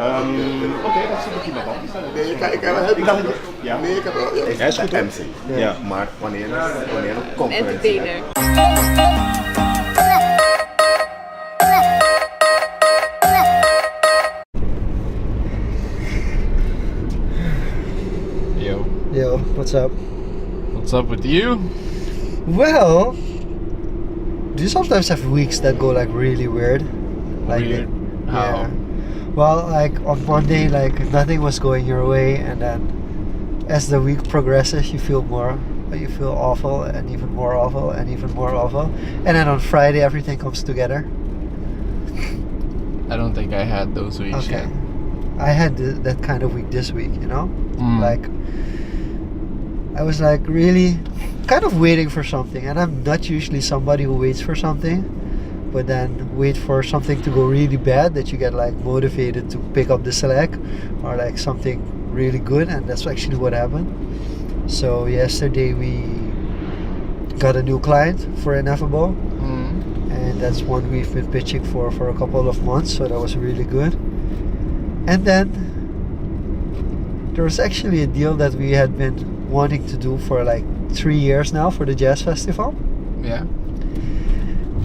Oké, dat is een beetje wat anders. Nee, ik heb het Ik dacht dat ja. Nee, ik heb wel. Ja. hij is goed MC. Ja, maar wanneer een conferentie Entertainer. Yo. Yo, what's up? What's up with you? Well, do you sometimes have weeks that go like really weird? Like Weird? How? Yeah. Well, like on Monday, like nothing was going your way, and then as the week progresses, you feel awful, and even more awful, and even more awful, and then on Friday everything comes together. I don't think I had those weeks Okay. yet. I had that kind of week this week, you know? Mm. Like, I was like really kind of waiting for something, and I'm not usually somebody who waits for something, but then wait for something to go really bad that you get like motivated to pick up the slack, or like something really good, and that's actually what happened. So yesterday we got a new client for Ineffable, and that's one we've been pitching for a couple of months, so that was really good. And then there was actually a deal that we had been wanting to do for like 3 years now for the Jazz Festival, Yeah.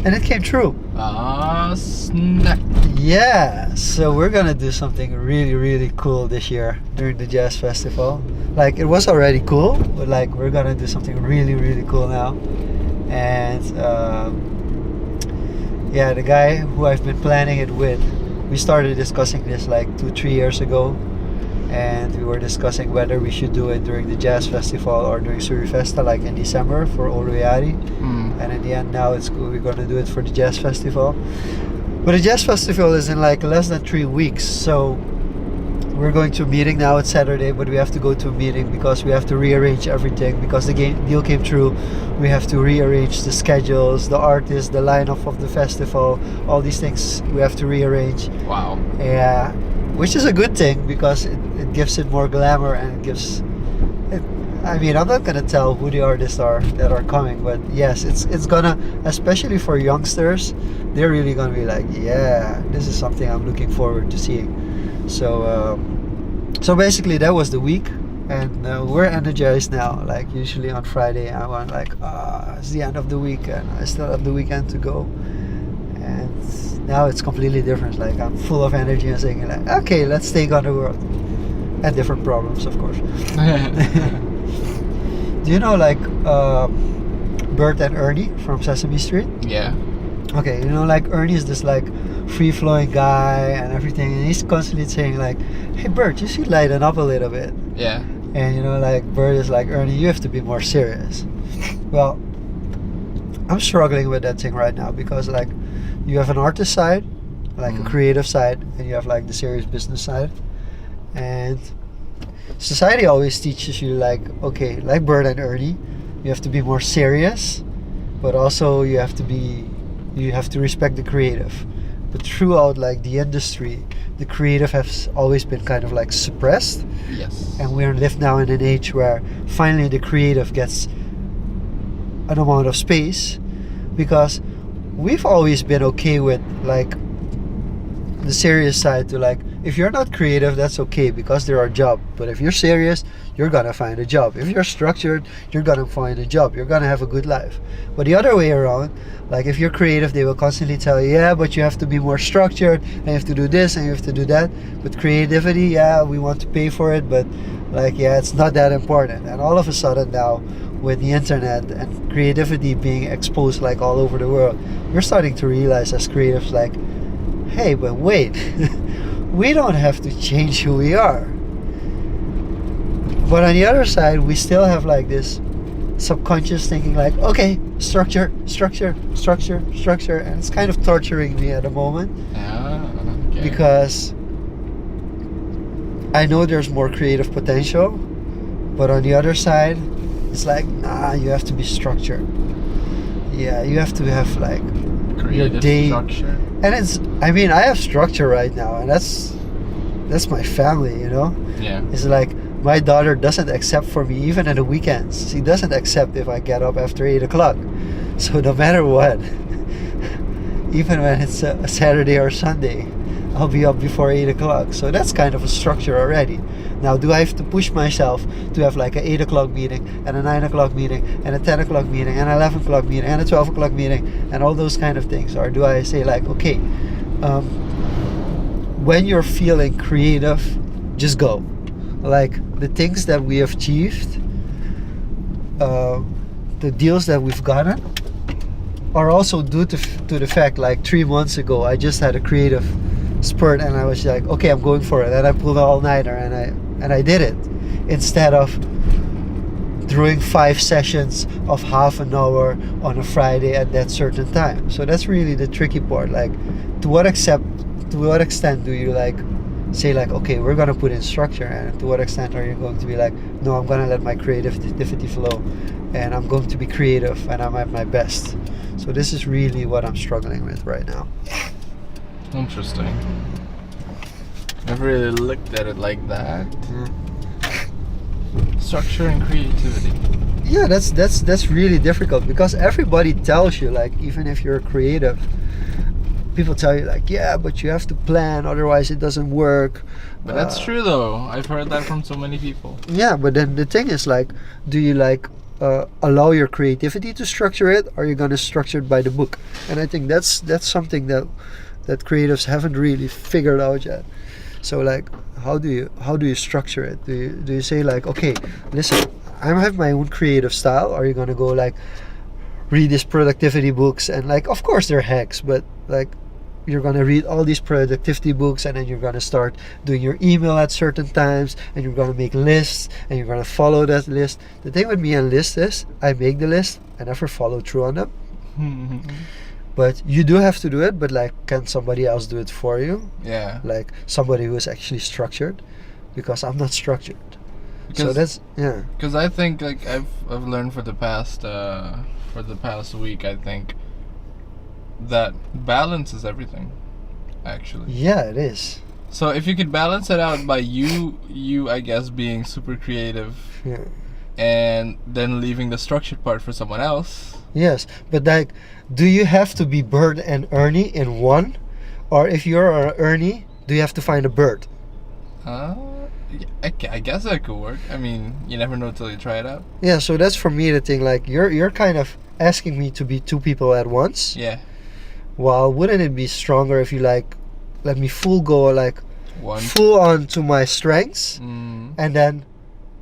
and it came true. Ah, snap. Yeah, so we're gonna do something really, really cool this year during the Jazz Festival. Like, it was already cool, but like we're gonna do something really, really cool now. And yeah, the guy who I've been planning it with, we started discussing this like 2-3 years ago, and we were discussing whether we should do it during the Jazz Festival or during Surifesta, like in December for Oluwayari. And in the end, now we're gonna do it for the Jazz Festival. But the Jazz Festival is in like less than 3 weeks, so we're going to a meeting now. It's Saturday, but we have to go to a meeting because we have to rearrange everything because the deal came through. We have to rearrange the schedules, the artists, the lineup of the festival, all these things we have to rearrange. Wow. Yeah, which is a good thing because it gives it more glamour, and it gives it, I mean, I'm not gonna tell who the artists are that are coming, but yes, it's gonna, especially for youngsters, they're really gonna be like, yeah, this is something I'm looking forward to seeing. So so basically that was the week, and we're energized now. Like usually on Friday I'm like, it's the end of the week and I still have the weekend to go, and now it's completely different. Like I'm full of energy and saying like, okay, let's take on the world, and different problems, of course. Do you know like Bert and Ernie from Sesame Street? Yeah. Okay, you know, like Ernie is this like free-flowing guy and everything, and he's constantly saying like, hey Bert, you should lighten up a little bit. Yeah. And you know, like Bert is like, Ernie, you have to be more serious. Well, I'm struggling with that thing right now because like you have an artist side, like a creative side, and you have like the serious business side. And society always teaches you like, okay, like Bert and Ernie, you have to be more serious, but also you have to respect the creative. But throughout like the industry, the creative has always been kind of like suppressed. Yes. And we live now in an age where finally the creative gets an amount of space, because we've always been okay with like the serious side to like, if you're not creative, that's okay because they're our job. But if you're serious, you're gonna find a job. If you're structured, you're gonna find a job. You're gonna have a good life. But the other way around, like if you're creative, they will constantly tell you, yeah, but you have to be more structured, and you have to do this and you have to do that. But creativity, yeah, we want to pay for it, but like, yeah, it's not that important. And all of a sudden now, with the internet and creativity being exposed like all over the world, we're starting to realize as creatives like, hey, but wait, we don't have to change who we are. But on the other side, we still have like this subconscious thinking like, okay, structure, and it's kind of torturing me at the moment. Okay. Because I know there's more creative potential, but on the other side, it's like, nah, you have to be structured. Yeah, you have to have like creative your day structure. And it's, I mean, I have structure right now, and that's my family, you know. Yeah. It's like my daughter doesn't accept for me even on the weekends. She doesn't accept if I get up after 8 o'clock. So no matter what, even when it's a Saturday or Sunday, I'll be up before 8 o'clock. So that's kind of a structure already. Now, do I have to push myself to have like an 8 o'clock meeting and a 9 o'clock meeting and a 10 o'clock meeting and an 11 o'clock meeting and a 12 o'clock meeting and all those kind of things? Or do I say like, okay, when you're feeling creative, just go. Like the things that we have achieved, the deals that we've gotten, are also due to the fact like 3 months ago I just had a creative spurt and I was like, okay, I'm going for it, and I pulled an all-nighter and I did it instead of doing 5 sessions of half an hour on a Friday at that certain time. So that's really the tricky part. Like, to what extent do you like say like, okay, we're gonna put in structure, and to what extent are you going to be like, no, I'm gonna let my creativity flow and I'm going to be creative and I'm at my best. So this is really what I'm struggling with right now. Interesting. Never really looked at it like that. Structure and creativity. Yeah, that's really difficult, because everybody tells you, like, even if you're creative, people tell you like, yeah, but you have to plan, otherwise it doesn't work. But that's true though. I've heard that from so many people. Yeah, but then the thing is like, do you like allow your creativity to structure it, or are you gonna structure it by the book? And I think that's something that creatives haven't really figured out yet. So like, how do you structure it? Do you say like, okay, listen, I have my own creative style, or are you gonna go like read these productivity books, and like, of course they're hacks, but like, you're gonna read all these productivity books, and then you're gonna start doing your email at certain times, and you're gonna make lists, and you're gonna follow that list. The thing with me and lists is, I make the list, I never follow through on them. But you do have to do it, but like, can somebody else do it for you? Yeah. Like somebody who is actually structured, because I'm not structured. So Because- that's, yeah. Because I think like I've learned for the past week, I think that balance is everything, actually. Yeah, it is. So if you could balance it out by you I guess being super creative, Yeah. and then leaving the structured part for someone else. Yes, but like, do you have to be Bert and Ernie in one? Or if you're Ernie, do you have to find a Bert? I guess that could work. I mean, you never know till you try it out. Yeah, so that's for me the thing. Like, you're kind of asking me to be two people at once. Yeah. Well, wouldn't it be stronger if you like let me full One. on to my strengths, Mm, and then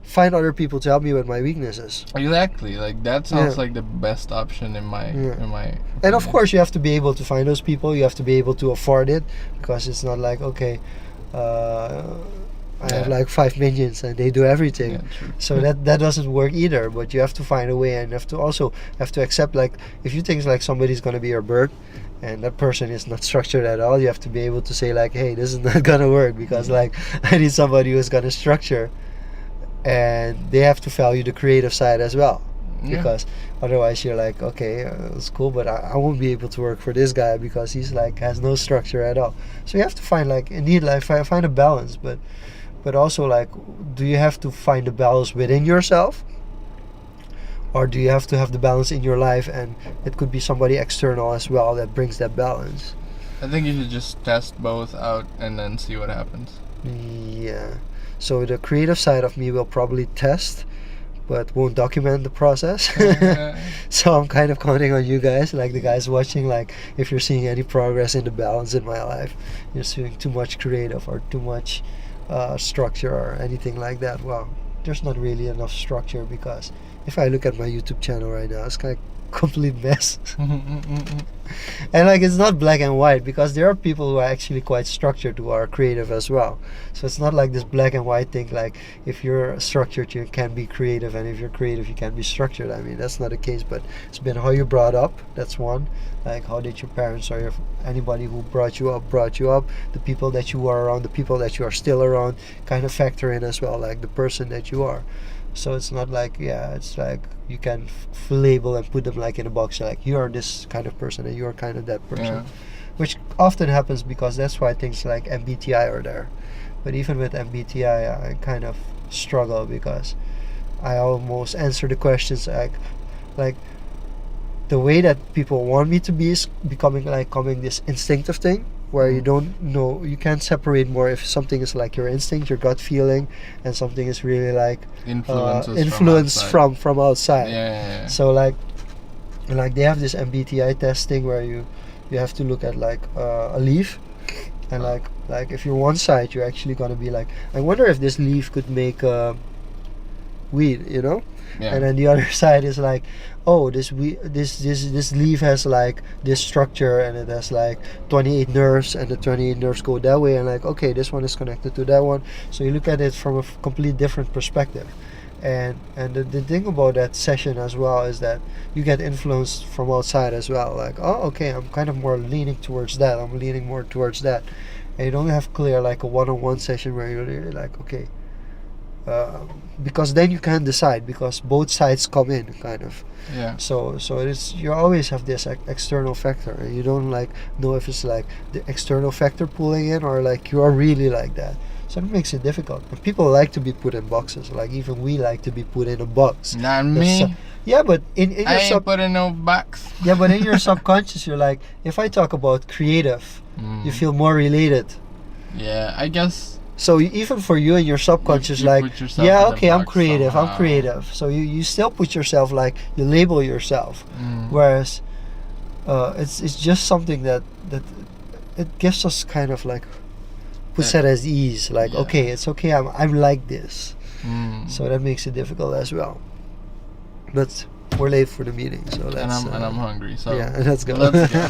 find other people to help me with my weaknesses? exactly. Like that sounds Yeah. like the best option in my And of opinion. course, you have to be able to find those people. You have to be able to afford it, because it's not like, okay, I have Yeah. like 5 minions and they do everything. Yeah, true. So that doesn't work either. But you have to find a way, and you have to accept, like, if you think like somebody's gonna be your bird, and that person is not structured at all, you have to be able to say like, hey, this is not gonna work, because like, I need somebody who's gonna structure, and they have to value the creative side as well. Yeah. Because otherwise you're like, okay, it's cool, but I won't be able to work for this guy because he's like has no structure at all. So you have to find, like, indeed, like, find a balance, but also, like, do you have to find a balance within yourself, or do you have to have the balance in your life, and it could be somebody external as well that brings that balance? I think you should just test both out and then see what happens. Yeah. So the creative side of me will probably test, but won't document the process. So I'm kind of counting on you guys, like the guys watching, like, if you're seeing any progress in the balance in my life, you're seeing too much creative or too much structure or anything like that. Well, there's not really enough structure, because if I look at my YouTube channel right now, it's kind of complete mess. And like, it's not black and white, because there are people who are actually quite structured who are creative as well. So it's not like this black and white thing, like, if you're structured you can be creative, and if you're creative you can be structured. I mean, that's not the case, but it's been how you brought up. That's one. Like, how did your parents or anybody who brought you up, the people that you are around, the people that you are still around, kind of factor in as well, like the person that you are. So it's not like, yeah, it's like you can label and put them like in a box, like, you are this kind of person and you are kind of that person. Yeah. Which often happens, because that's why things like MBTI are there. But even with MBTI, I kind of struggle, because I almost answer the questions like the way that people want me to be is becoming this instinctive thing, where you don't know, you can't separate more if something is like your instinct, your gut feeling, and something is really like influence from outside. Yeah. So like they have this MBTI testing where you have to look at like a leaf, and like if you're one side, you're actually gonna be like, I wonder if this leaf could make weed, you know. Yeah. And then the other side is like, oh, this leaf has like this structure, and it has like 28 nerves, and the 28 nerves go that way, and like, okay, this one is connected to that one. So you look at it from a complete different perspective. And the thing about that session as well is that you get influenced from outside as well. Like, oh, okay, I'm kind of more leaning towards that. I'm leaning more towards that. And you don't have clear like a one-on-one session where you're really like, okay. Because then you can't decide, because both sides come in kind of. Yeah. So it's, you always have this external factor, and you don't like know if it's like the external factor pulling in, or like you are really like that. So it makes it difficult. And people like to be put in boxes. Like even we like to be put in a box. Not me. Yeah, but in your I ain't put in no box. Yeah, but in your subconscious, you're like, if I talk about creative, you feel more related. Yeah, I guess. So even for you and your subconscious, You like, put yourself yeah, in a okay, I'm box creative, somehow. I'm creative. So you still put yourself, like, you label yourself. Whereas it's just something that it gives us kind of like, puts that as ease. Like, Yeah. okay, it's okay, I'm like this. So that makes it difficult as well. But we're late for the meeting, so let's... And I'm hungry, so yeah, let's go. Let's go.